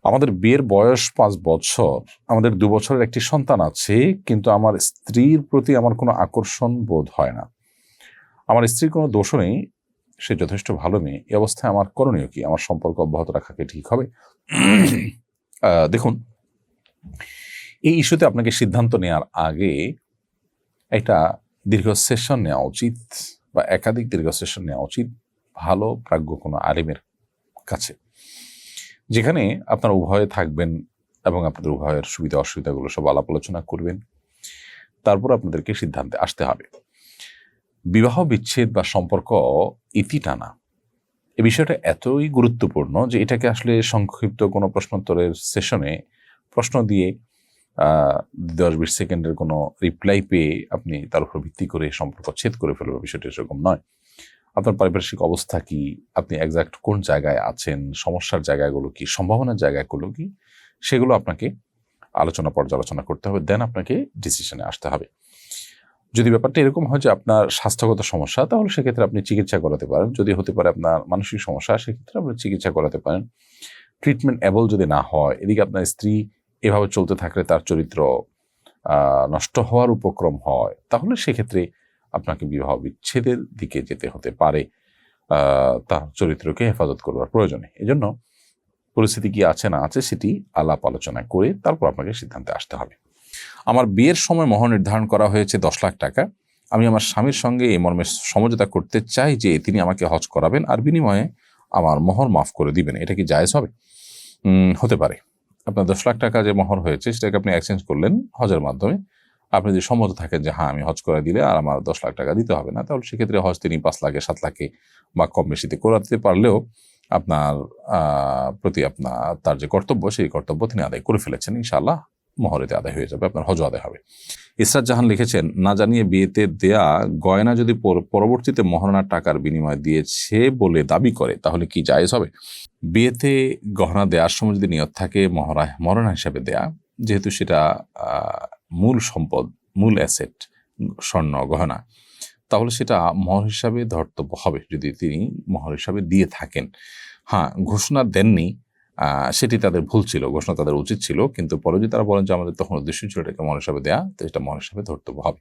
আমাদের বিয়ের বয়স 5 বছর, আমাদের 2 বছরের একটি সন্তান আছে, কিন্তু আমার স্ত্রীর প্রতি আমার কোনো আকর্ষণ বোধ হয় না। আমার স্ত্রীর কোনো দোষও নেই, সে যথেষ্ট ভালো মেয়ে। এই অবস্থায় আমার করণীয় কি? আমার সম্পর্ক অব্যাহত রাখা কি ঠিক হবে? দেখুন, এই ইস্যুতে আপনাকে সিদ্ধান্ত নেওয়ার আগে একটা দীর্ঘ সেশন নেওয়া উচিত, বা একাধিক দীর্ঘ সেশন নেওয়া উচিত ভালো প্রাজ্ঞ কোনো আলিমের কাছে, যেখানে আপনারা উভয়ে থাকবেন এবং আপনাদের উভয়ের সুবিধা অসুবিধাগুলো সব আলাপ আলোচনা করবেন। তারপর আপনাদেরকে সিদ্ধান্তে আসতে হবে। বিবাহ বিচ্ছেদ বা সম্পর্ক ইতি টানা, এই বিষয়টা এতই গুরুত্বপূর্ণ যে এটাকে আসলে সংক্ষিপ্ত কোনো প্রশ্নোত্তরের সেশনে প্রশ্ন দিয়ে 10-20 সেকেন্ডের কোনো রিপ্লাই পেয়ে আপনি তার উপর ভিত্তি করে সম্পর্ক ছেদ করে ফেলবে, বিষয়টা এরকম নয়। আপনার পারিপার্শ্বিক অবস্থা কি, আপনি এক্সাক্ট কোন জায়গায় আছেন, সমস্যার জায়গাগুলো কি, সম্ভাবনার জায়গাগুলো কি, সেগুলো আপনাকে আলোচনা পর্যালোচনা করতে হবে, দেন আপনাকে ডিসিশনে আসতে হবে। যদি ব্যাপারটা এরকম হয় যে আপনার স্বাস্থ্যগত সমস্যা, তাহলে সেক্ষেত্রে আপনি চিকিৎসা করাতে পারেন। যদি হতে পারে আপনার মানসিক সমস্যা, সেক্ষেত্রে আপনি চিকিৎসা করাতে পারেন। ট্রিটমেন্ট অ্যাবল যদি না হয়, এদিকে আপনার স্ত্রী এভাবে চলতে থাকলে তার চরিত্র নষ্ট হওয়ার উপক্রম হয়, তাহলে সেক্ষেত্রে আপনাকে বিবাহ বিচ্ছেদের দিকে যেতে হতে পারে, তার চরিত্রকে হেফাজত করবার প্রয়োজনে। এজন্য পরিস্থিতি কি আছে না আছে সেটি আলাপ আলোচনা করে তারপর আপনাকে সিদ্ধান্তে আসতে হবে। আমার বিয়ের সময় মোহর নির্ধারণ করা হয়েছে 10 লাখ টাকা। আমি আমার স্বামীর সঙ্গে এই মর্মে সমঝোতা করতে চাই যে তিনি আমাকে হজ করাবেন আর বিনিময়ে আমার মোহর মাফ করে দিবেন। এটা কি জায়েজ হবে? হতে পারে। আপনার 10 লাখ টাকা যে মোহর হয়েছে সেটাকে আপনি এক্সচেঞ্জ করলেন হজের মাধ্যমে। আপনি যদি সম্মত থাকেন যে হ্যাঁ, আমি হজ করে দিলে আর আমার 10 লাখ টাকা দিতে হবে না, তাহলে সেক্ষেত্রে হজ তিনি 5 লাখে 7 লাখে বা কম বেশিতে করাতে পারলেও আপনার প্রতি তার যে কর্তব্য, সেই কর্তব্য তিনি আদায় করে ফেলেছেন। ইনশাআল্লাহ মোহরেতে আদায় হয়ে যাবে, আপনার হজও আদায় হবে। ইসরাত জাহান লিখেছেন, না জানিয়ে বিয়েতে দেয়া গয়না যদি পরবর্তীতে মহারণার টাকার বিনিময়ে দিয়েছে বলে দাবি করে, তাহলে কি জায়েজ হবে? বিয়েতে গহনা দেওয়ার সময় যদি নিয়ত থাকে মহারণা হিসাবে দেয়া, যেহেতু সেটা মূল সম্পদ, মূল অ্যাসেট স্বর্ণ গহনা, তাহলে সেটা মোহর হিসাবে ধর্তব্য হবে যদি তিনি মোহর হিসাবে দিয়ে থাকেন। হ্যাঁ, ঘোষণা দেননি, সেটি তাদের ভুল ছিল, ঘোষণা তাদের উচিত ছিল, কিন্তু পরে যদি তারা বলেন যে আমাদের তখন উদ্দেশ্য ছিল এটাকে মোহর হিসাবে দেয়া, তো এটা মোহর হিসাবে ধর্তব্য হবে।